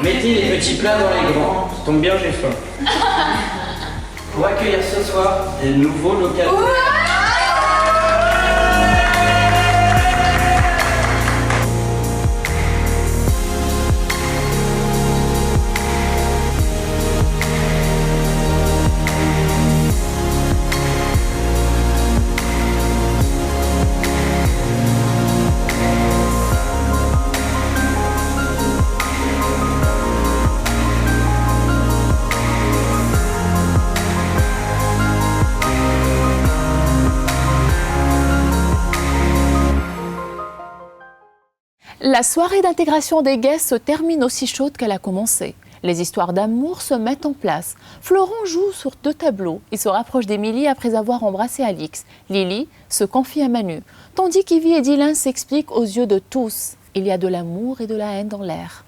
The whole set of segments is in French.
Mettez les petits plats dans les grands. Ça tombe bien, j'ai faim. Pour accueillir ce soir des nouveaux locaux. La soirée d'intégration des guests se termine aussi chaude qu'elle a commencé. Les histoires d'amour se mettent en place. Florent joue sur 2 tableaux. Il se rapproche d'Émilie après avoir embrassé Alix. Lily se confie à Manu. Tandis qu'Yvi et Dylan s'expliquent aux yeux de tous. Il y a de l'amour et de la haine dans l'air.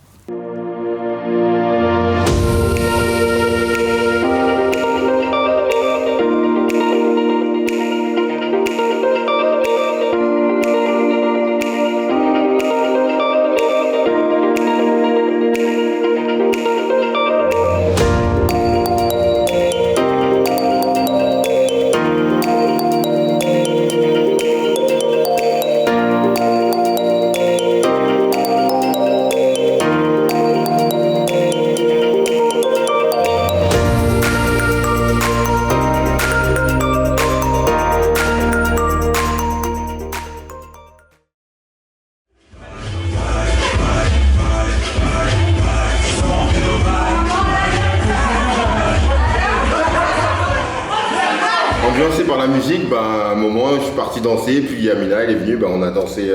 Ambiancé par la musique, à un moment je suis parti danser, puis Amina elle est venue, on a dansé,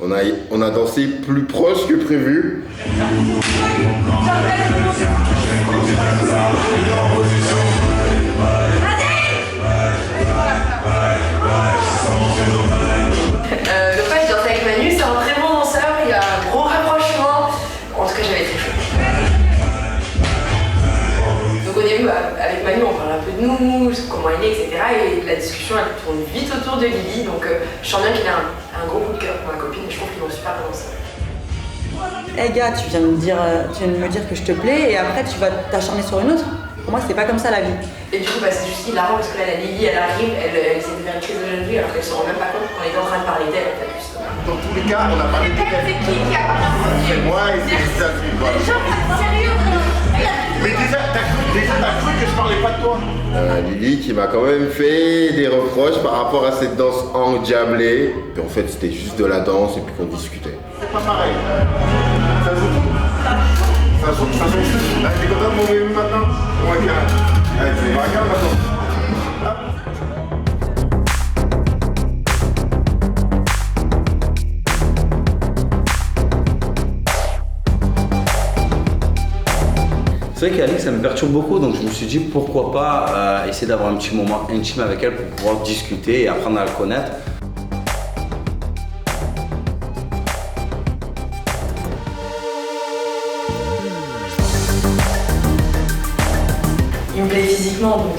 on a dansé plus proche que prévu. Le fait de danser avec Manu, c'est un très bon danseur, il a un gros rapprochement. En tout cas, j'avais très chaud. Donc au début, avec Manu, on parle un peu de nous, comment il est, etc. Et la discussion, elle tourne vite autour de Lily. Donc je sens bien qu'il a un gros coup de cœur pour ma copine et je trouve qu'ils vont super bien ensemble. Hey gars, tu viens de me dire que je te plais et après tu vas t'acharner sur une autre. Pour moi, c'est pas comme ça la vie. Et du coup, c'est juste hilarant parce que là, la Lily, elle arrive, elle essaie de faire une crise de jeune fille alors qu'elle se rend même pas compte qu'on était en train de parler d'elle en fait. Dans tous les cas, on a parlé de C'est qui a parlé de c'est moi et c'est ça. Sérieux? Mais déjà, t'as cru que je parlais pas de toi. Lily qui m'a quand même fait des reproches par rapport à cette danse endiablée. Puis en fait, c'était juste de la danse et puis qu'on discutait. C'est pas pareil. Ça joue. Là, t'es content de mon bébé maintenant? Ouais, allez, tu vas regarder maintenant. C'est vrai qu'Alix, ça me perturbe beaucoup, donc je me suis dit pourquoi pas essayer d'avoir un petit moment intime avec elle pour pouvoir discuter et apprendre à la connaître. Il me plaît physiquement, donc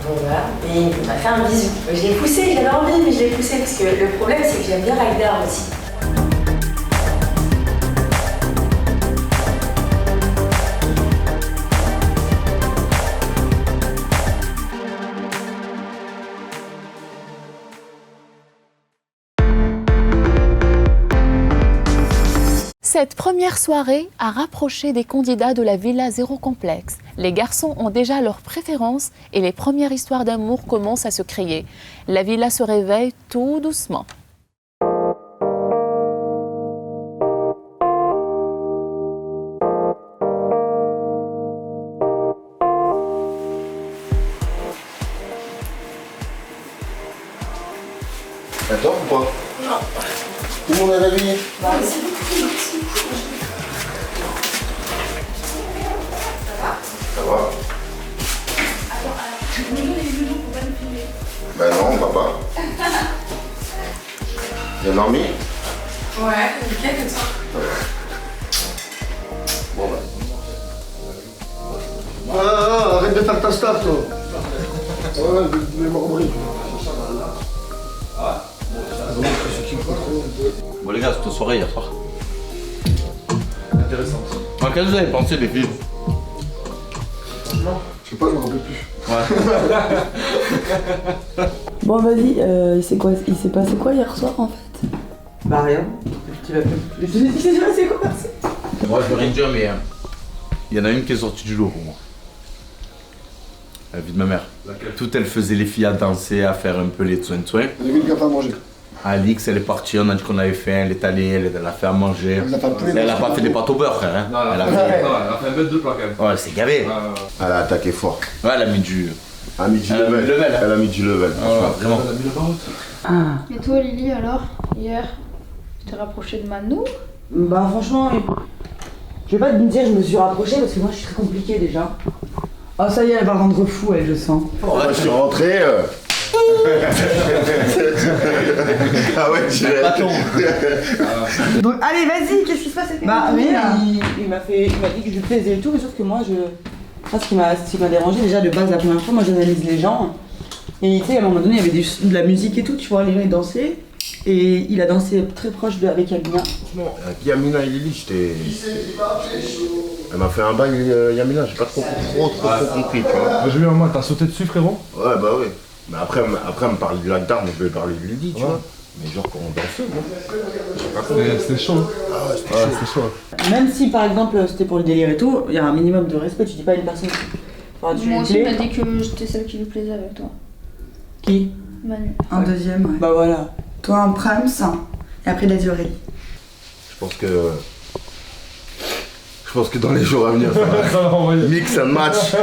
voilà. Et il m'a fait un bisou. Je l'ai poussé, j'avais envie, mais je l'ai poussé parce que le problème, c'est que j'aime bien Ryder aussi. Cette première soirée a rapproché des candidats de la Villa Zéro Complexe. Les garçons ont déjà leurs préférences et les premières histoires d'amour commencent à se créer. La villa se réveille tout doucement. Attends ou pas? Non. Tout le monde est réveillé? Bon, c'est beaucoup. Ça va? Ben non, on va pas. Bien dormi? Ouais, nickel comme ça. Bon bah. Arrête de faire ta staff, toi. Ouais, je vais me rembrer. Bon les gars, c'était une soirée hier soir. Intéressante. Ok. Qu'est-ce que vous avez pensé des filles? Non, je sais pas, je me rappelle plus. Bon, vas-y, il s'est passé quoi hier soir en fait? Bah rien. Il s'est passé quoi? Moi je veux rien dire mais il y en a une qui est sortie du lot pour moi. La vie de ma mère. Toute elle faisait les filles à danser, à faire un peu les soins. J'ai vu le gars à manger. Alix elle est partie, on a dit qu'on avait faim, elle est allée, elle a fait à manger. Elle a pas fait des pâtes au beurre frère. Hein. Non, elle a fait un bête de plat quand même. Ouais, elle s'est gavée. Elle a attaqué fort. Ouais, elle a mis du... Elle a mis du level. Hein. Elle a mis du level. Vraiment. Et toi, Lily, alors, hier, tu t'es rapprochée de Manu? Bah franchement, je vais pas te dire je me suis rapprochée parce que moi je suis très compliquée déjà. Oh ça y est, elle va rendre fou elle, je sens. Moi, je suis rentré. Ah ouais, tu Donc allez vas-y, qu'est-ce qui se passe? Bah rien, il m'a dit que je lui plaisais et tout, mais sauf que moi ce qui m'a dérangé déjà de base la première fois, moi j'analyse les gens. Et tu sais à un moment donné il y avait de la musique et tout, tu vois, les gens ils dansaient. Et il a dansé très proche avec Yamina. Avec Yamina et Lily, elle m'a fait un bail, Yamina, j'ai pas trop compris, tu vois. J'ai vu un moment, t'as sauté dessus frérot? Ouais, bah ouais. Mais après, elle me parle du lac d'Armes, je vais parler de Lily, tu vois. Mais genre, quand on dansait, moi. C'était chaud. Ah ouais, c'était chaud. Même si par exemple c'était pour le délire et tout, il y a un minimum de respect, tu dis pas à une personne. Moi aussi, il m'a dit que j'étais celle qui lui plaisait avec toi. Qui? Manu. Un deuxième, ouais. Bah voilà. Toi en prime, ça. Et après il a dit Aurélie. Je pense que dans les jours à venir, ça va. Mix and match.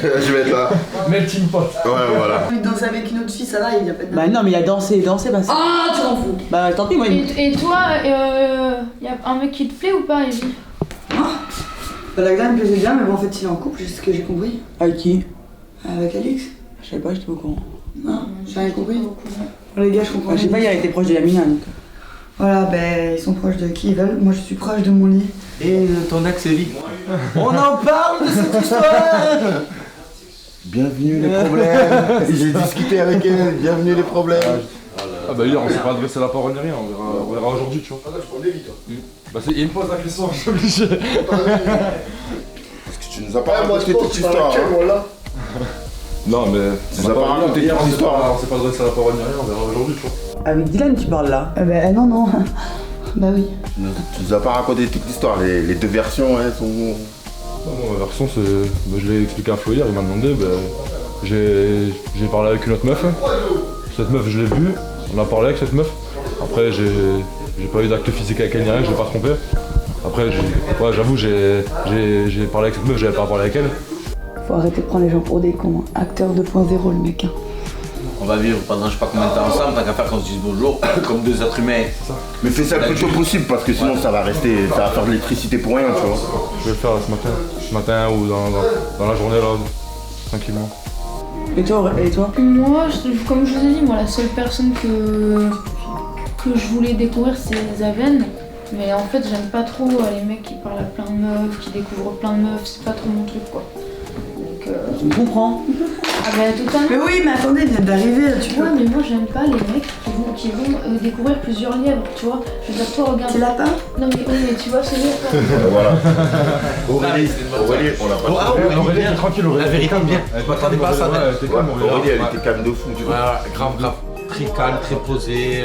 Je vais être là. Melting pot. Ouais, voilà. Il danse avec une autre fille, ça va, il y a pas de. Bah non, mais il a dansé, bah c'est. Ah, tu t'en fous. Bah tant pis, moi. Et toi, y a un mec qui te plaît ou pas, Evie? Bah la gars me plaisait bien, mais bon, en fait, il est en couple, c'est ce que j'ai compris. Avec qui? Avec Alix. Je savais pas, j'étais pas au courant. Non, j'ai rien compris. Les gars, je comprends. Je sais pas, il a été proche de Yamina donc. Voilà, ben ils sont proches de qui ils veulent. Moi je suis proche de mon lit. Et ton ex Evie. On en parle de cette histoire. Bienvenue les problèmes. J'ai discuté avec elle, bienvenue les problèmes. Ah bah hier on s'est pas adressé la parole ni rien, on verra aujourd'hui tu vois. Ah, je prends des vies, Bah il me pose la question, je suis obligé. Parce que tu nous as pas raconté toute histoire. Non mais tu nous as pas raconté toute histoire. On s'est pas adressé la parole ni rien, on verra aujourd'hui tu vois. Avec Dylan tu parles là? Bah non. Bah oui. Tu nous as pas raconté toute l'histoire, les deux versions elles sont... Non, ma version c'est... Bah, je l'ai expliqué à Flo hier, il m'a demandé, bah, j'ai parlé avec une autre meuf. Cette meuf je l'ai vue, on a parlé avec cette meuf. Après j'ai pas eu d'acte physique avec elle ni rien, je l'ai pas trompé. Après ouais, j'avoue j'ai parlé avec cette meuf, j'avais pas parlé avec elle. Faut arrêter de prendre les gens pour des cons, hein. Acteur 2.0 le mec. Hein. On va vivre pendant je sais pas combien de temps ensemble, tant qu'à faire qu'on se dise bonjour, comme deux êtres humains. Mais fais ça le plus tôt possible parce que sinon ça va rester, ça va faire de l'électricité pour rien, tu vois. Je vais le faire ce matin ou dans la journée là, tranquillement. Et toi? Moi, comme je vous ai dit, moi la seule personne que je voulais découvrir c'est Zaven. Mais en fait j'aime pas trop les mecs qui parlent à plein de meufs, qui découvrent plein de meufs, c'est pas trop mon truc quoi. Donc je me comprends. Ah bah totalement. Mais oui, mais attendez, il vient d'arriver, tu vois. Ouais, mais moi j'aime pas les mecs qui vont découvrir plusieurs lièvres, tu vois. Je veux dire, toi regarde. Tu l'as pas? Non mais oui, mais tu vois ce que je veux dire. Voilà. Aurélie, on l'a pas. Aurélie, tranquille, Aurélie. La vérité bien. Je m'attendais pas à ça. Aurélie, elle était calme de fou, tu vois. Grave. Très calme, très posé,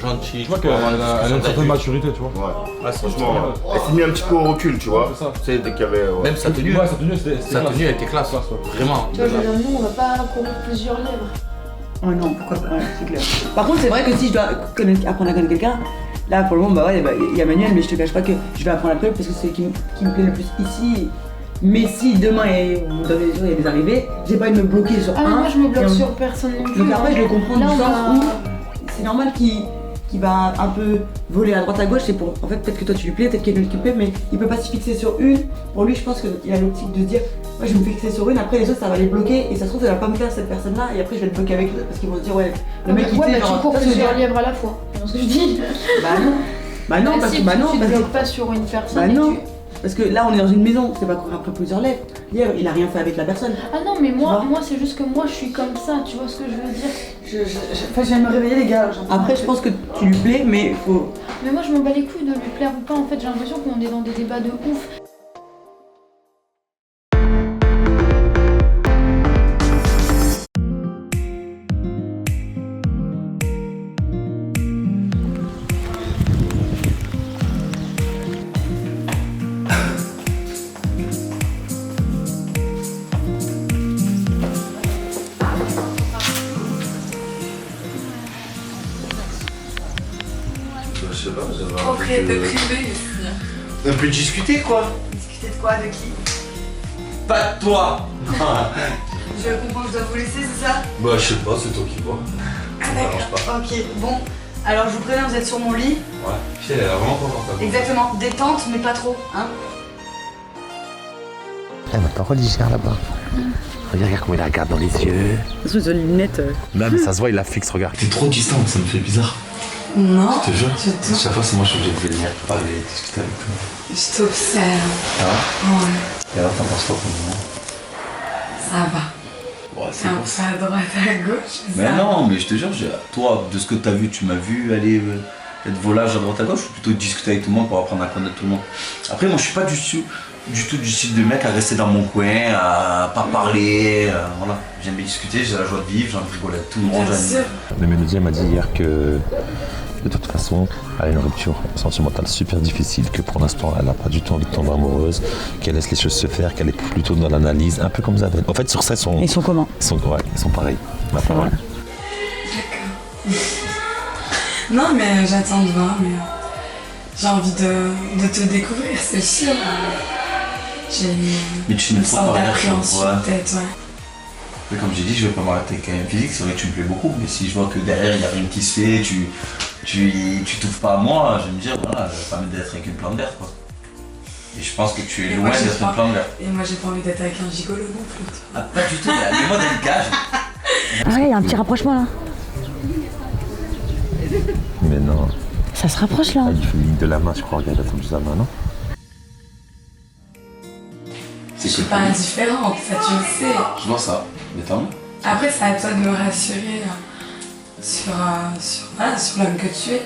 gentil. Tu vois qu'elle a une certaine maturité, tu vois. Ouais, franchement, elle s'est mis un petit peu au recul, tu vois. C'est ça. Tu sais, dès qu'il y avait... Même sa tenue, Ouais, sa tenue elle était classe, vraiment. Tu vois, je veux dire, nous on va pas courir plusieurs lièvres. Oh non, pourquoi pas, ouais, c'est clair. Par contre, c'est vrai que si je dois apprendre à connaître quelqu'un, là pour le moment, bah ouais, il y a Manuel, mais je te cache pas que je vais apprendre à connaître parce que c'est celui qui me plaît le plus ici. Mais si demain, dans les jours, il y a des arrivées, j'ai pas envie de me bloquer sur Ah, mais un. moi je me bloque sur personne non plus. Donc après, je le comprends Là, du on sens va- où c'est normal qu'il va un peu voler à droite à gauche. C'est pour, en fait, peut-être que toi tu lui plais, peut-être qu'il y a une autre qui lui plaît, mais il peut pas se fixer sur une. Pour lui, je pense qu'il a l'optique de se dire, ouais, je vais me fixer sur une, après les autres ça va les bloquer, et ça se trouve, ça va pas me plaire cette personne-là, et après je vais le bloquer avec l'autre parce qu'ils vont se dire, ouais, le mec il Ouais, t'est bah tu cours ça, c'est plusieurs bien. lièvres à la fois. C'est ce que je dis. Bah non. Bah non, parce si que bah non, tu te parce que bloques pas sur une personne. bah et non. tu- Parce que là on est dans une maison, c'est pas courir après plusieurs lèvres. Hier, il a rien fait avec la personne. Ah non, mais Tu vois moi c'est juste que moi je suis comme ça, tu vois ce que je veux dire. Enfin, je viens de me réveiller les gars. Après, je pense que tu lui plais, mais faut. Mais moi je m'en bats les couilles de lui plaire ou pas, en fait j'ai l'impression qu'on est dans des débats de ouf. privé. On peut discuter quoi. Discuter de quoi? De qui? Pas de toi. Je comprends que je dois vous laisser, c'est ça? Bah je sais pas, c'est toi qui vois. Ah d'accord, ok, bon. Alors je vous préviens, vous êtes sur mon lit. Ouais, puis elle est vraiment confortable. Exactement, détente mais pas trop, hein. Elle m'a pas religère là-bas. Regarde comment il la regarde dans les yeux. De toute façon, les lunettes. Non mais ça se voit, il la fixe, regarde. T'es trop distante, ça me fait bizarre. Non, Je te jure. je te- Chaque fois c'est moi je suis obligé de venir parler, discuter avec toi. je t'observe. Ça va? Ouais, Et alors t'en penses quoi pour le moment? ça va. Ouais, C'est un peu à droite, à gauche. Mais ça non, mais je te jure, toi, de ce que t'as vu, tu m'as vu aller être volage à droite à gauche, ou plutôt discuter avec tout le monde pour apprendre à connaître tout le monde. Après, moi, je suis pas du tout du style de mec à rester dans mon coin, à pas parler, voilà. J'aime bien discuter, j'ai la joie de vivre, j'ai envie de rigoler avec tout le monde. Bien sûr. Le mélodien m'a dit hier que de toute façon, elle a une rupture sentimentale super difficile, que pour l'instant, elle n'a pas du tout envie de tomber amoureuse, qu'elle laisse les choses se faire, qu'elle est plutôt dans l'analyse, un peu comme Zaven. En fait, sur ça, Ils sont comment? ils sont pareils. Ma parole. Non mais j'attends de voir, mais j'ai envie de te découvrir, c'est sûr. J'ai Mais tu me une trouves sorte pas rien, d'appréhension ouais. peut-être, ouais. Mais comme j'ai dit, je vais pas m'arrêter avec un physique, c'est vrai que tu me plais beaucoup, mais si je vois que derrière il n'y a rien qui se fait, tu t'ouvres pas à moi, je vais me dire, voilà, ça va pas d'être avec une plante verte quoi. Et je pense que tu es Et loin moi, j'ai d'être une pas- plante verte. Et moi j'ai pas envie d'être avec un gigolo non plus. Ah, pas du tout, mais mets-moi dans une cage. Ah ouais, il y a un petit rapprochement là. Mais non, Ça se rapproche là. il fait une ligne de la main, je crois, regarde, attends, de la main, non? Je suis pas indifférente, ça tu le sais. Je vois ça, mais tant mieux. Après c'est à toi de me rassurer sur l'homme que tu es.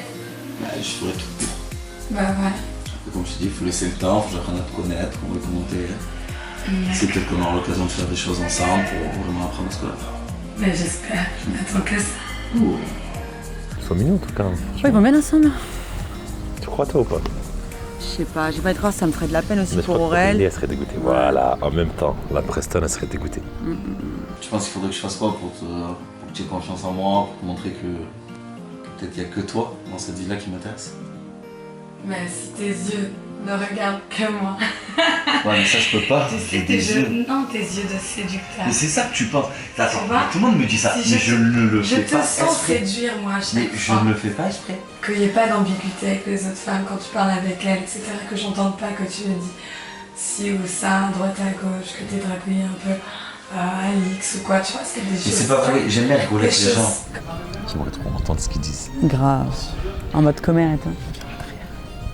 Bah, je ferai tout pour. Bah voilà. Comme je te dis, il faut laisser le temps, il faut que j'apprenne à te connaître, comment t'es. C'est peut-être qu'on aura l'occasion de faire des choses ensemble pour vraiment apprendre à se connaître. Mais j'espère, je n'attends que ça. Ils sont mignons en tout cas. Ouais, ils vont bien ensemble. Tu crois toi ou pas? Je sais pas, j'ai pas de croire, ça me ferait de la peine aussi Mais je pour crois que Aurel. Lily, elle serait dégoûtée. Voilà, en même temps, la Preston, elle serait dégoûtée. Tu penses qu'il faudrait que je fasse quoi pour que tu aies confiance en moi, pour te montrer que peut-être il n'y a que toi dans cette vie-là qui m'intéresse? Mais si tes yeux ne regardent que moi. Ouais, mais ça je peux pas. Tu j'ai sais, des yeux. Non, tes yeux de séducteur. Mais c'est ça que tu penses. Attends, Tu vois, tout le monde me dit ça, si mais je ne le Je fais te pas sens exprès. séduire, moi, à chaque Mais je fois. ne le fais pas exprès. Qu'il n'y ait pas d'ambiguïté avec les autres femmes quand tu parles avec elles, etc. Que j'entende pas que tu me dis ci ou ça, droite à gauche, que t'es dragouillé un peu à Alix ou quoi, tu vois, c'est des choses. Mais c'est pas vrai, j'aime bien rigoler avec les gens. J'aimerais trop entendre ce qu'ils disent. Grave. En mode commère, attends.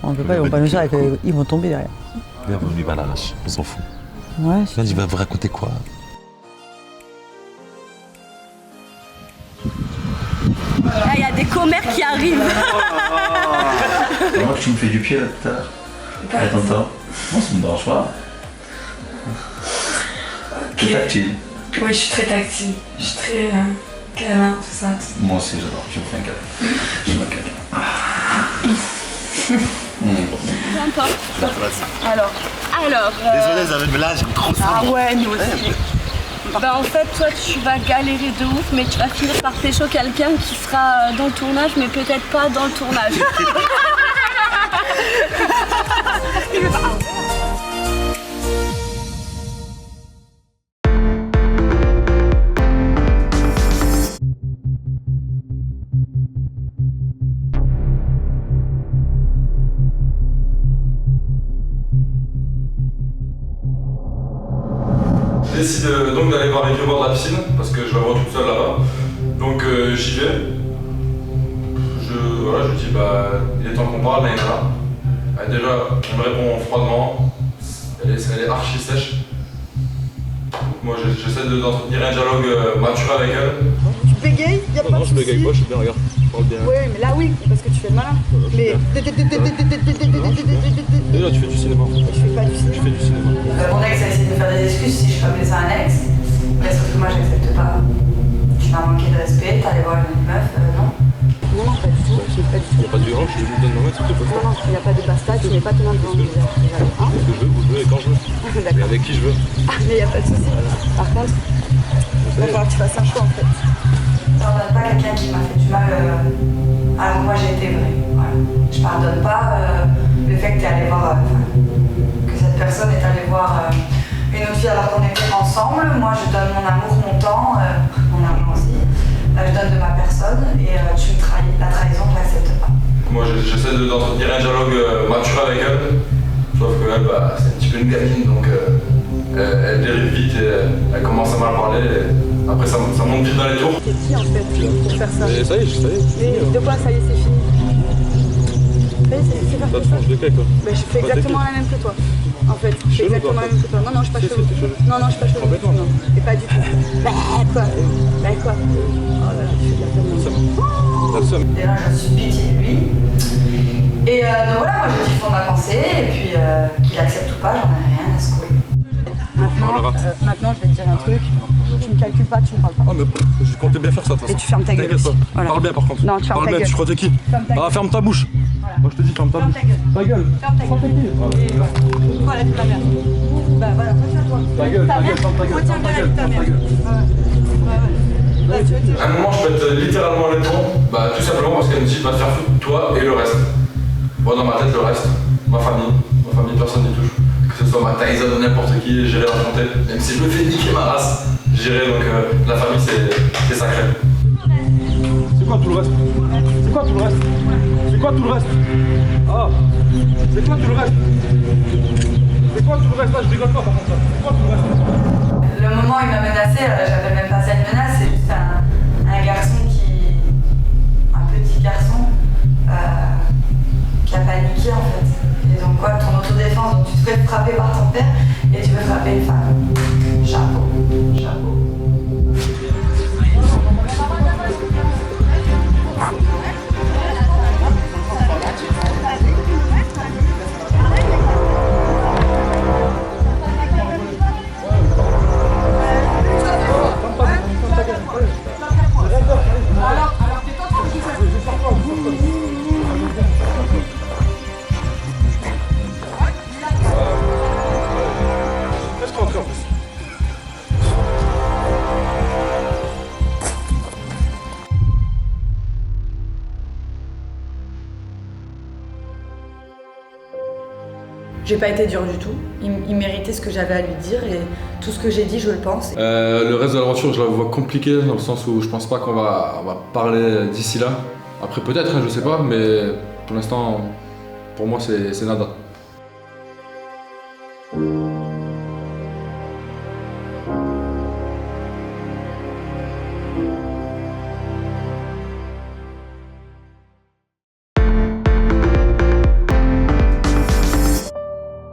On peut pas, ils vont pas nous dire, ils vont tomber derrière. Bienvenue à l'arrache, on s'en fout. Ouais, Là, il va vous raconter quoi? Il y a des commères qui arrivent. C'est moi que tu me fais du pied là tout à l'heure. Attends, attends. Non, ça me dérange pas. T'es tactile. Oui, je suis très tactile. Je suis très câlin, tout ça. Moi aussi, j'adore. Je me fais un câlin. Je me câlin. Peu importe. Alors. Désolé, vous avez une blague, gros Ah ouais, nous aussi. Bah en fait, toi tu vas galérer de ouf, mais tu vas finir par pécho quelqu'un qui sera dans le tournage, mais peut-être pas dans le tournage. Je décide donc d'aller voir Ricky au bord de la piscine parce que je la vois toute seule là-bas. Donc j'y vais. Je dis il est temps qu'on parle, mais là. Déjà, elle me répond froidement. Elle est archi sèche. Donc moi j'essaie d'entretenir un dialogue mature avec elle. Tu bégayes, y'a pas de Non, je bégaye pas, je suis bien, regarde. Je parle bien. Oui, mais là oui, parce que tu fais le malin. Mais. Et là tu fais du cinéma. Je fais pas du cinéma. Je fais du cinéma. Mon ex a essayé de me faire des excuses si je peux appeler ça un ex. Mais sauf que moi j'accepte pas. Tu m'as manqué de respect, t'allais voir une meuf, non? Non, pas du tout. Pas du tout. Il n'y a pas de violence, je vous donne ma main, s'il te plaît. Non, il n'y a pas de basta, tu n'es pas ton devant le visage. Hein? Ce que je veux, vous jouez et quand je veux. Mais D'accord. avec qui je veux. Ah, mais il n'y a pas de souci. Par contre, il va falloir que tu fasses un choix en fait. T'en donnes pas quelqu'un qui m'a fait du mal alors que moi j'ai été vraie. Voilà. je pardonne pas le fait que t'es allé voir, que cette personne est allée voir une autre fille alors qu'on était ensemble. Moi, je donne mon amour, mon temps, mon argent aussi. Je donne de ma personne et tu me trahis. La trahison, je l'accepte pas. Moi, j'essaie d'entretenir un dialogue mature avec elle, sauf qu'elle, c'est un petit peu une gamine, donc elle dérive vite et elle commence à mal parler. Et après, ça monte vite dans les tours. T'es qui en fait pour faire ça? Et ça y est, Mais de quoi ça y est, c'est fini? C'est pas ça. de quai, quoi. Bah, je fais exactement la même que toi. En fait, je fais exactement la même que toi. Non, non, je suis pas chelou. Non, non, je suis pas chelou. Non, et pas du tout. Bah quoi? Bah quoi? Oh là là, tu fais de la peine. Et là, je suis pitié de lui. Et donc voilà, moi je dis le fond de ma pensée, et puis qu'il accepte ou pas, j'en ai rien à secouer. Maintenant, je vais te dire un truc. Tu me calcules pas, tu me parles pas. Ah, mais je comptais bien faire ça, de toute façon. Et tu fermes ta gueule aussi. Voilà. Parle bien, par contre. Non, tu fermes ta gueule. Tu crois t'es qui? Ferme ta bouche. Voilà. Moi, je te dis, ferme ta bouche. Ta gueule. Ferme ta gueule. Voilà, c'est ta mère. Bah voilà, retiens-toi. Ta gueule, ferme ta gueule. Retiens bien avec ta mère. À un moment, je peux être littéralement le ton, tout simplement parce qu'elle me dit, va te faire foutre, toi et le reste. Moi, dans ma tête, le reste, ma famille, personne n'y touche. Que ce soit ma Tyson ou n'importe qui, j'irai l'affronter. Même si je me fais niquer ma race, j'irai, donc la famille, c'est sacré. C'est quoi tout le reste? C'est quoi tout le reste? C'est quoi tout le reste? Ah, c'est quoi tout le reste? C'est quoi tout le reste? Là, je rigole pas par contre. C'est quoi tout le reste? Le moment où il m'a menacé, j'appelle même pas ça une menace, c'est juste un garçon un petit garçon qui a paniqué en fait. Et donc quoi, ton autodéfense, donc tu te fais frapper par ton père et tu veux frapper une femme. Chapeau, chapeau. J'ai pas été dure du tout. Il méritait ce que j'avais à lui dire et tout ce que j'ai dit, je le pense. Le reste de l'aventure, je la vois compliquée dans le sens où je pense pas qu'on va parler d'ici là. Après peut-être, je sais pas, mais pour l'instant, pour moi, c'est nada.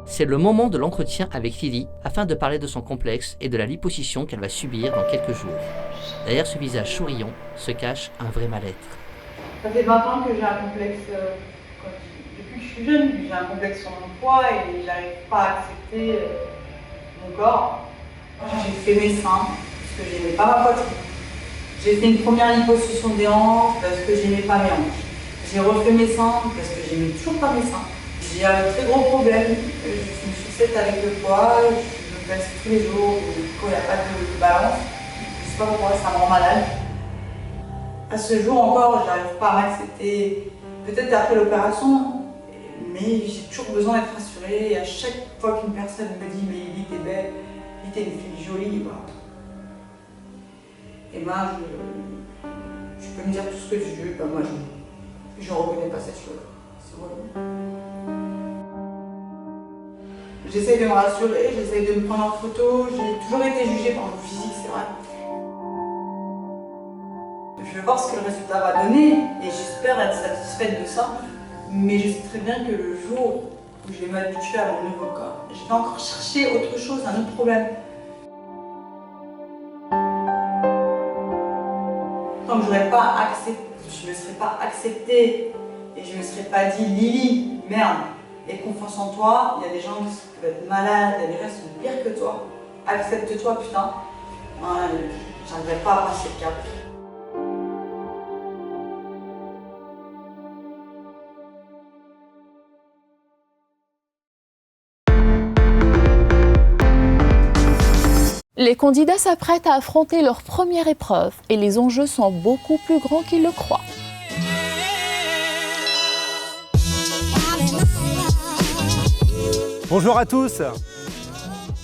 C'est le moment de l'entretien avec Lily afin de parler de son complexe et de la liposuction qu'elle va subir dans quelques jours. Derrière ce visage souriant se cache un vrai mal-être. Ça fait 20 ans que j'ai un complexe, depuis que je suis jeune, j'ai un complexe sur mon poids et j'arrive pas à accepter mon corps. J'ai fait mes seins parce que j'aimais pas ma poitrine. J'ai fait une première liposuction des hanches parce que j'aimais pas mes hanches. J'ai refait mes seins parce que j'aimais toujours pas mes seins. J'ai un très gros problème, je suis une sucette avec le poids, je me blesse tous les jours quand il n'y a pas de balance. Je sais pas pourquoi, ça me rend malade. À ce jour encore, je n'arrive pas à m'accepter, peut-être après l'opération, mais j'ai toujours besoin d'être rassurée. Et à chaque fois qu'une personne me dit « mais Lily, t'es belle, Lily, t'es une fille jolie », et moi, je peux me dire tout ce que je veux, moi je ne reconnais pas cette chose. C'est vrai. J'essaye de me rassurer, j'essaye de me prendre en photo, j'ai toujours été jugée par mon physique, c'est vrai. Je vais voir ce que le résultat va donner et j'espère être satisfaite de ça, mais je sais très bien que le jour où je vais m'habituer à mon nouveau corps, je vais encore chercher autre chose, un autre problème. Tant que je ne me serais pas acceptée et je ne me serais pas dit « Lily, merde !» Et confiance en toi, il y a des gens qui peuvent être malades, il y a des gens qui sont pires que toi. Accepte-toi, putain. J'arriverai pas à passer le cap. Les candidats s'apprêtent à affronter leur première épreuve et les enjeux sont beaucoup plus grands qu'ils le croient. Bonjour à tous,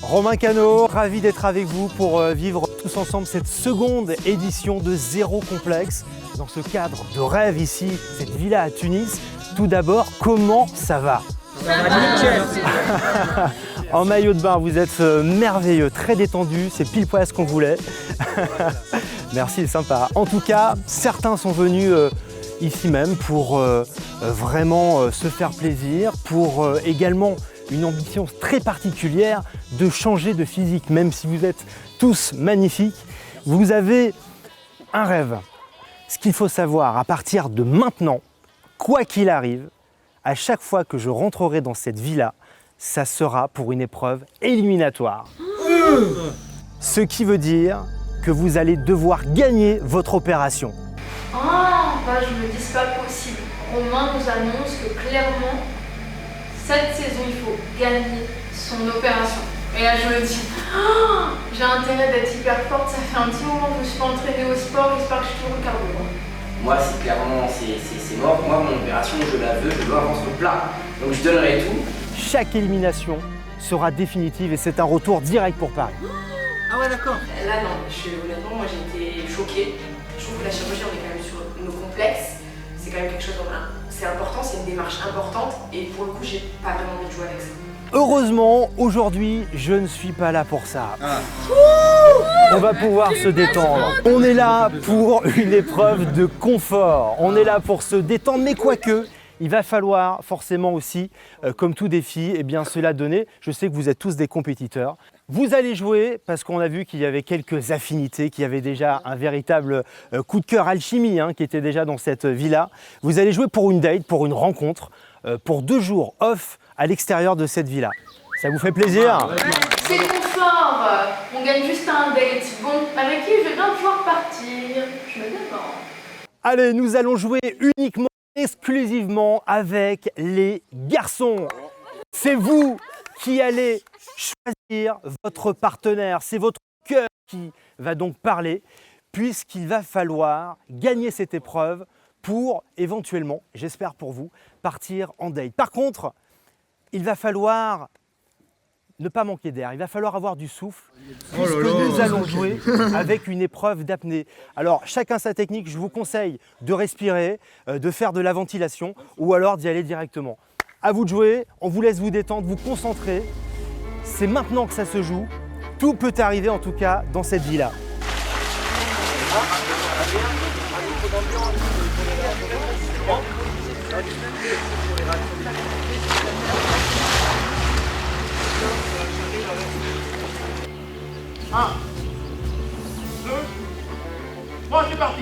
Romain Cano, ravi d'être avec vous pour vivre tous ensemble cette seconde édition de Zéro Complexe. Dans ce cadre de rêve ici, cette villa à Tunis. Tout d'abord, comment ça va? En maillot de bain, vous êtes merveilleux, très détendu, c'est pile poil ce qu'on voulait. Merci, sympa. En tout cas, certains sont venus ici même pour vraiment se faire plaisir, pour également une ambition très particulière de changer de physique. Même si vous êtes tous magnifiques, vous avez un rêve. Ce qu'il faut savoir, à partir de maintenant, quoi qu'il arrive, à chaque fois que je rentrerai dans cette villa, ça sera pour une épreuve éliminatoire. Ce qui veut dire que vous allez devoir gagner votre opération. Ah, bah je me dis c'est pas possible. Romain nous annonce que clairement, cette saison il faut gagner son opération. Et là je me dis, oh, j'ai intérêt d'être hyper forte, ça fait un petit moment que je me suis pas entraînée au sport, j'espère que je suis toujours le cardio. Moi, c'est clairement, c'est mort. Moi, mon opération, je la veux, je veux un ventre plat. Donc je donnerai tout. Chaque élimination sera définitive et c'est un retour direct pour Paris. Ah ouais, d'accord. Là, non, honnêtement, moi j'ai été choquée. Je trouve que la chirurgie, on est quand même sur nos complexes. C'est quand même quelque chose, c'est important, c'est une démarche importante. Et pour le coup, j'ai pas vraiment envie de jouer avec ça. Heureusement, aujourd'hui, je ne suis pas là pour ça. On va pouvoir se détendre. On est là pour une épreuve de confort. On est là pour se détendre, mais quoique, il va falloir forcément aussi, comme tout défi, eh bien, cela donner. Je sais que vous êtes tous des compétiteurs. Vous allez jouer parce qu'on a vu qu'il y avait quelques affinités, qu'il y avait déjà un véritable coup de cœur alchimie qui était déjà dans cette villa. Vous allez jouer pour une date, pour une rencontre, pour 2 jours off à l'extérieur de cette villa. Ça vous fait plaisir? C'est confort, on gagne juste un date. Bon, avec qui je vais bien pouvoir partir? Je me demande. Allez, nous allons jouer uniquement, exclusivement avec les garçons. C'est vous qui allez choisir votre partenaire. C'est votre cœur qui va donc parler, puisqu'il va falloir gagner cette épreuve pour éventuellement, j'espère pour vous, partir en date. Par contre, il va falloir ne pas manquer d'air, il va falloir avoir du souffle, puisque nous allons jouer avec une épreuve d'apnée. Alors, chacun sa technique, je vous conseille de respirer, de faire de la ventilation, ou alors d'y aller directement. À vous de jouer, on vous laisse vous détendre, vous concentrer. C'est maintenant que ça se joue. Tout peut arriver en tout cas dans cette villa. Un, 2, 3, c'est parti.